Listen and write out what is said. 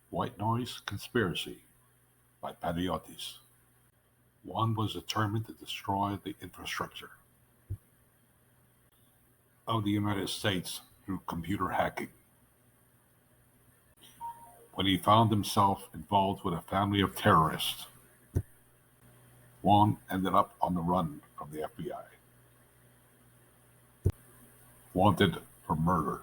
White Noise Conspiracy by Panagiotis. One was determined to destroy the infrastructure of the United States through computer hacking. When he found himself involved with a family of terrorists, Juan ended up on the run from the FBI, wanted for murder.